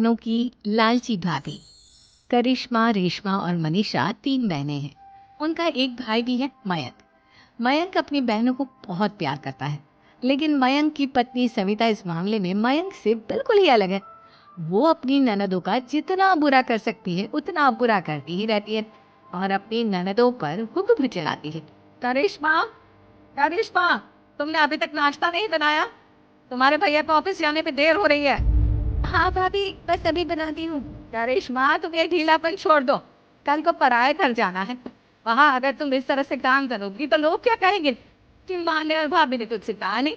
बहनों की लालची भाभी। करिश्मा, रेशमा और मनीषा 3 बहनें हैं। उनका एक भाई भी है, मयंक। मयंक अपनी बहनों को बहुत प्यार करता है, लेकिन मयंक की पत्नी सविता इस मामले में मयंक से बिल्कुल ही अलग है। वो अपनी ननदों का जितना बुरा कर सकती है उतना बुरा करती ही रहती है और अपनी ननदों पर हुक्म चलाती है। करिश्मा, करिश्मा, तुमने अभी तक नाश्ता नहीं बनाया? तुम्हारे भैया को ऑफिस जाने पे देर हो रही है। हाँ भाभी, बस अभी बनाती हूँ। करिश्मा, तुम ये ढीलापन छोड़ दो। कल को पराये घर जाना है। वहाँ अगर तुम इस तरह से काम करोगी तो लोग क्या कहेंगे कि माँ ने और भाभी ने तुझसे कहा नहीं।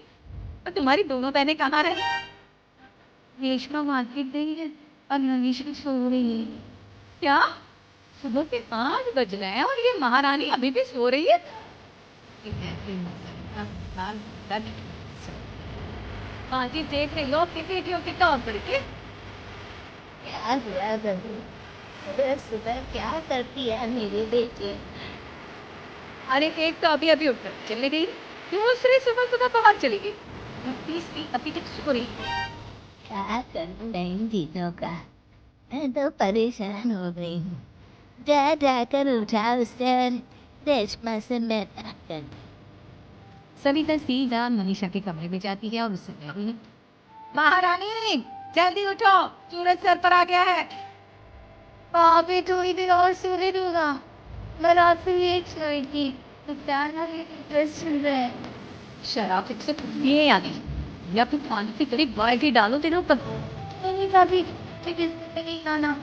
और तुम्हारी दोनों बहनें कहाँ रहे? रेशमा मार्केट गई है और मनीषा सो रही है। क्या? सुबह के 5 बज रहे हैं और ये महारानी अभी भी सो रही है? बाजी देख रही हो कि बेटियों की तौर पर के? क्या बुरा करूं? सुबह क्या करती है मेरी बेटी? अरे एक तो अभी अभी उठकर चली गई, दूसरी सुबह सुबह बाहर चली गई, तीसरी अभी तक सो रही। क्या करूं इन दिनों का? मैं तो परेशान हो गई हूँ। जा जाकर उठा उसे और रेशमा से मेरा कर। सविता सीधा मनीषा के कमरे में जाती है और उससे कहती है, महारानी जल्दी उठो, सूरज सर पर आ गया है। भाभी थोड़ी देर और सोने दूंगा, मैं रात से ये सोई थी। तो शराब से पिए या नहीं, या फिर पानी की करीब बाल्टी डालो तेरे ऊपर। नहीं भाभी, नहीं खाना।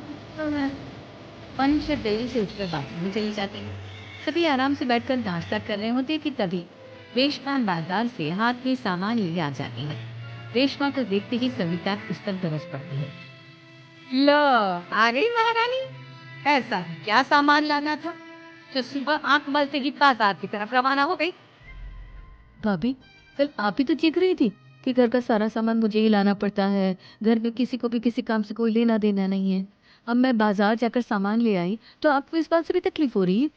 मनीषा देरी से उठकर बाथरूम में चली जाती है। सभी आराम से बैठकर नाश्ता कर रहे होते कि तभी रेशमा बाजार से हाथ में सामान ले आ जाती है। रेशमा को देखते ही सविता उस पर बरस पड़ती है। लो, आ गई महारानी। ऐसा क्या सामान लाना था जो सुबह आंख मलते ही बाजार की तरफ रवाना हो गई? भाभी, कल आप ही तो चीख रही थी कि घर का सारा सामान मुझे ही लाना पड़ता है, घर में किसी को भी किसी काम से कोई लेना देना नहीं है। अब मैं बाजार जाकर सामान ले आई तो आपको इस बात से भी तकलीफ हो रही है?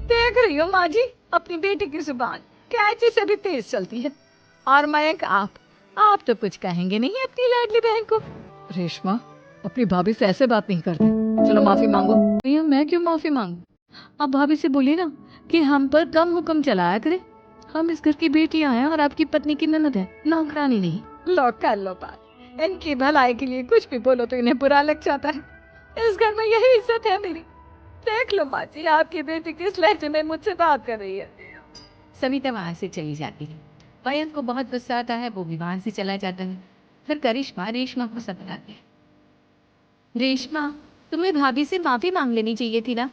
देख रही हो माँ जी, अपनी बेटी की जुबान कैंची से भी तेज चलती है। और मयंक, आप तो कुछ कहेंगे नहीं अपनी लाडली बहन को। रेशमा, अपनी भाभी से ऐसे बात नहीं करते। चलो माफी मांगो। भैया, मैं क्यों माफी मांगू? आप भाभी से बोलिए ना कि हम पर कम हुक्म चलाया करे। हम इस घर की बेटियां हैं और आपकी पत्नी की ननद है, नौकरानी नहीं। लो कर लो बात। इनकी भलाई के लिए कुछ भी बोलो तो इन्हें बुरा लग जाता है। इस घर में यही इज्जत है मेरी। देख लो माँ जी, आपकी बेटी किस लहजे में मुझसे बात कर रही है। सविता वहां से चली जाती है। मयंक को बहुत गुस्सा आता है, वो भी वहां से चला जाता है। फिर करिश्मा रेशमा को समझाती है, रेशमा, तुम्हें भाभी से माफी मांग लेनी चाहिए थी ना।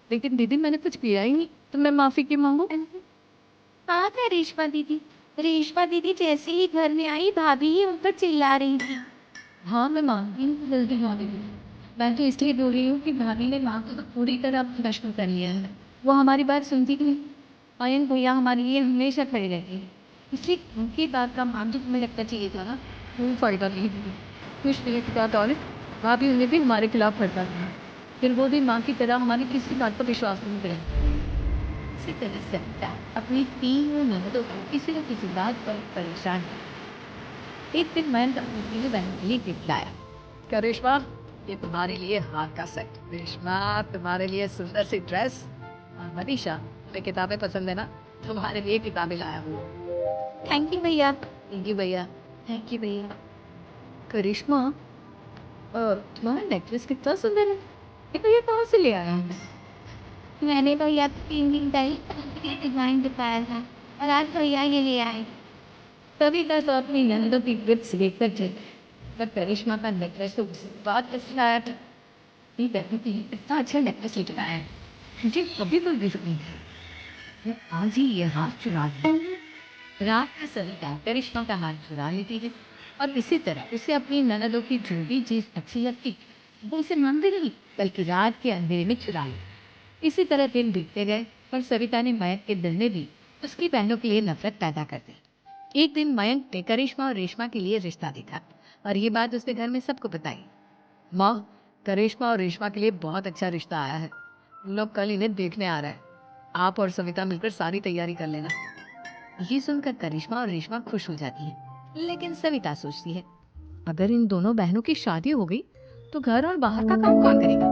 लेकिन दीदी, मैंने कुछ किया ही नहीं तो मैं माफी क्यों मांगू? हाँ है रेशमा दीदी। रेशमा दीदी जैसे ही घर में आई, भाभी ही उन पर चिल्ला रही थी। हाँ, मैं मानती हूँ गलती मानी थी। मैं तो इसलिए बोल रही हूँ कि भाभी ने माँ को तो पूरी तरह नष्ट कर लिया है। वो हमारी बात सुनती नहीं। मयंक भैया हमारे लिए हमेशा खड़े रहते हैं, इसलिए उनकी बात का मान तो तुम्हें लगना चाहिए था ना। कोई फायदा नहीं दीदी, कुछ दिनों की बात और भाभी उन्हें भी हमारे खिलाफ भड़का था। फिर वो भी माँ की तरह हमारी किसी बात पर विश्वास नहीं करें। इसी तरह से अपनी 3 ननदों को किसी न किसी बात पर परेशान किया। एक दिन मैं अपनी तीनों बहनों के लिए गिफ्ट लाया। क्या रेशमा, ये तुम्हारे लिए हाथ का सेट। रेशमा, तुम्हारे लिए सुंदर सी ड्रेस। और मनीषा, तुम्हें किताबें पसंद है ना, तुम्हारे लिए किताबें लाया हूँ। थैंक यू भैया। थैंक यू भैया। थैंक यू भैया। करिश्मा, तुम्हारा नेकलेस कितना सुंदर है। ये भैया कहाँ से ले आया है? मैंने भैया 3 दिन पहले डिजाइन दिखाया था और आज भैया ये ले आए। तभी तो अपनी नंदों की गिफ्ट लेकर चले। पर करिश्मा का नेकलेस तो बहुत पसंद आया था। ये कहती थी, इतना अच्छा नेकलेस लेकर आया है, मुझे कभी कोई गिफ्ट नहीं था। मैं आज ही ये हाथ चुरा लिया। रात का सविता करिश्मा का हाथ चुरा लेती है और इसी तरह उसे अपनी ननदों की जो भी चीज अच्छी लगती वो उसे मंदिर नहीं बल्कि रात के अंधेरे में चुरा ली। इसी तरह दिन बीतते गए पर सविता ने मयंक के दिल में भी उसकी बहनों के लिए नफरत पैदा कर दी। एक दिन मयंक ने करिश्मा और रेशमा के लिए रिश्ता देखा और ये बात उसने घर में सबको बताई। माँ, करिश्मा और रेशमा के लिए बहुत अच्छा रिश्ता आया है। हम लोग कल इन्हें देखने आ रहे हैं। आप और सविता मिलकर सारी तैयारी कर लेना। ये सुनकर करिश्मा और रेशमा खुश हो जाती है, लेकिन सविता सोचती है, अगर इन दोनों बहनों की शादी हो गई तो घर और बाहर का काम कौन करेगा?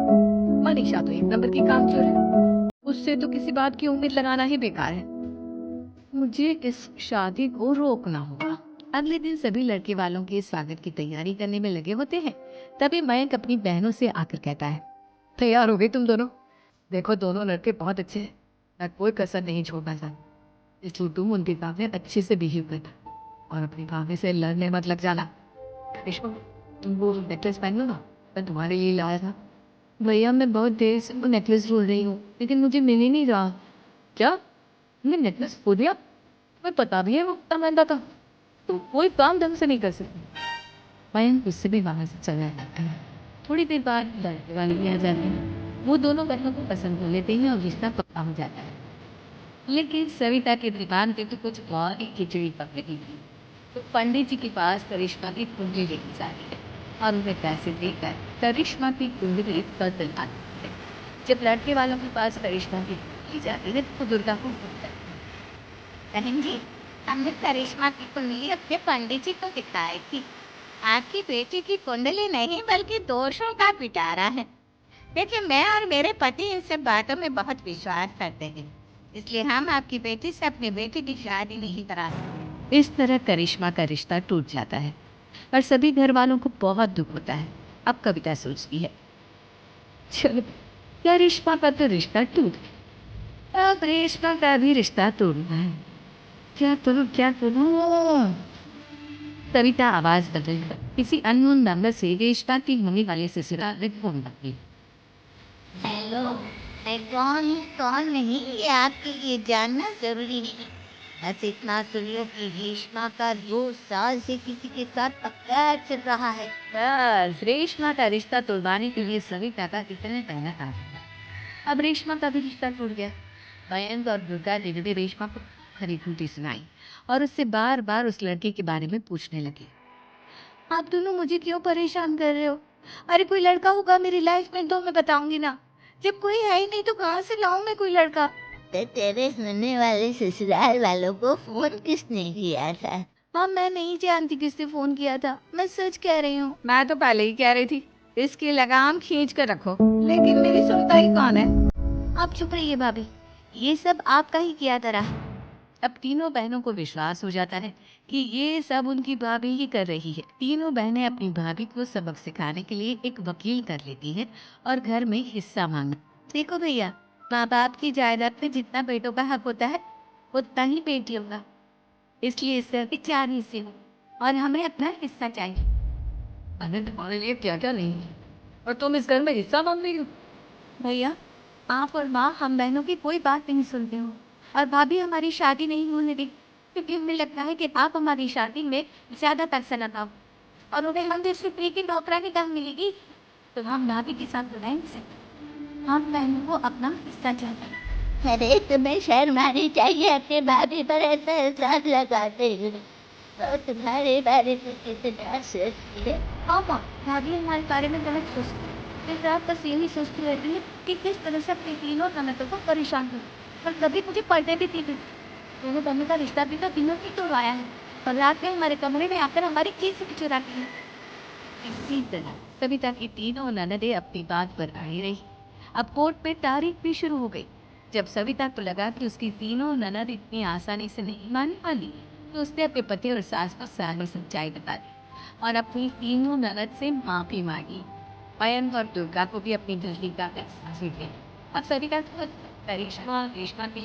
मनीषा तो एक नंबर की कामचोर है, उससे तो किसी बात की उम्मीद लगाना ही बेकार है। मुझे इस शादी को रोकना होगा। अगले दिन सभी लड़के वालों के स्वागत की तैयारी करने में लगे होते हैं। तभी मयंक अपनी बहनों से आकर कहता है, तैयार हो गई तुम दोनों? देखो दोनों लड़के बहुत अच्छे हैं, मैं कोई कसर नहीं छोड़ना चाहता, इसलिए तुम उनके सामने अच्छे से बिहेव करना और अपनी भाभी से लड़ने मत लग जाना। विश्व, तुम वो नेकलेस पहन लो ना, मैं तुम्हारे लिए लाया था। भैया मैं बहुत देर से वो नेकलेस ढूंढ रही हूँ लेकिन मुझे मिल ही नहीं रहा। क्या तुमने नेकलेस खो दिया? तुम्हें पता भी है वो कितना महंगा था, तुम कोई काम ढंग से नहीं कर सकती। मयंक उससे भी वहां से चला जाता है। थोड़ी देर बाद लड़के वाले भी आ जाते हैं। वो दोनों बहनों को पसंद कर लेते हैं और रिश्ता पक्का हो जाता है। लेकिन सविता के दिमाग में तो कुछ और ही खिचड़ी पक रही थी। तो पंडित जी के पास करिश्मा की कुंडली लेके जाती है और उन्हें पैसे देकर करिश्मा की कुंडली बदल आती है। जब लड़के वालों के पास करिश्मा की कुंडली जाती है तो दुर्गा को बोलता है, बहन जी, हमने करिश्मा की कुंडली अपने पंडित जी को दिखाई थी। आपकी बेटी की कुंडली नहीं बल्कि दोषों का पिटारा है। देखिए मैं और मेरे पति इन सब बातों में बहुत विश्वास करते हैं, इसलिए हम आपकी बेटी से अपनी बेटी की शादी नहीं करा सकते। इस तरह करिश्मा का रिश्ता टूट जाता है और सभी घर वालों को बहुत दुख होता है। अब कविता सोचती है, चलो करिश्मा का तो रिश्ता टूट गया, अब रेशमा का भी रिश्ता तोड़ना है। क्या करूं क्या करूं? कविता आवाज बदल कर किसी अननोन नंबर से रेशमा की होने वाले ससुराल में फोन लगी। हेलो, मैं कौन नहीं, ये आपके लिए जानना जरूरी नहीं। बस इतना सुनिए कि रेशमा का 2 साल से किसी के साथ अफेयर चल रहा है। बस रेशमा का रिश्ता तोड़वाने के लिए सविता का कितने पहना था। अब रेशमा का भी रिश्ता टूट गया। मयंक और दुर्गा ने भी रेशमा को खरीदती सुनाई और उससे बार बार उस लड़के के बारे में पूछने लगी। आप दोनों मुझे क्यों परेशान कर रहे हो? अरे कोई लड़का होगा मेरी लाइफ में तो मैं बताऊंगी ना। जब कोई है ही नहीं तो कहाँ से लाऊं मैं कोई लड़का? तेरे सुनने वाले ससुराल वालों को फोन किसने किया था? हाँ मैं नहीं जानती किसने फोन किया था, मैं सच कह रही हूँ। मैं तो पहले ही कह रही थी इसकी लगाम खींच कर रखो, लेकिन मेरी सुनता ही कौन है। आप चुप रहिए भाभी, ये सब आपका ही किया था। अब तीनों बहनों को विश्वास हो जाता है कि ये सब उनकी भाभी ही कर रही है। तीनों बहनें अपनी भाभी को सबक सिखाने के लिए एक वकील कर लेती हैं और घर में हिस्सा मांग। देखो भैया, माँ बाप की जायदाद में जितना बेटों का हक होता है उतना ही बेटियों का, इसलिए इससे 4 हिस्से हो और हमें अपना हिस्सा चाहिए। अरे तुम्हारे लिए क्या क्या नहीं है और तुम इस घर में हिस्सा मांग रही हो? भैया, आप और माँ हम बहनों की कोई बात नहीं सुनते हो और भाभी हमारी शादी नहीं होने दी क्योंकि हमें लगता है कि आप हमारी शादी में ज्यादा पैसा लगाओ और उन्हें मंदिर से फ्री की नौकरानी काम मिलेगी तो हम भाभी के साथ बुलाएंगे। हम बहनों को अपना हिस्सा चाहिए। अरे तुम्हें शर्म आनी चाहिए अपने भाभी पर ऐसा इल्जाम लगाते हुए। और तुम्हारे बारे में कितना सोचती है? हाँ माँ, भाभी हमारे बारे में गलत सोचती है। दिन रात बस यही सोचती रहती है कि किस तरह से अपनी तीनों ननदों को परेशान करूं। पर कभी मुझे पढ़ने भी दी थी। दोनों बहनों का रिश्ता भी तो तीनों ही तोड़वाया है और रात में हमारे कमरे में आकर हमारी चीज भी चुराती है। इसी तरह सविता की तीनों ननदें अपनी बात पर अड़ी रही। अब कोर्ट में तारीख भी शुरू हो गई। जब सविता को लगा कि उसकी तीनों ननद इतनी आसानी से नहीं मानने वाली तो उसने अपने पति और सास को सारी सच्चाई बता दी और अपनी तीनों ननद से माफी मांगी। मयंक और दुर्गा को भी अपनी गलती का एहसास हो गया। अब सविता को करिश्मा रेशमा की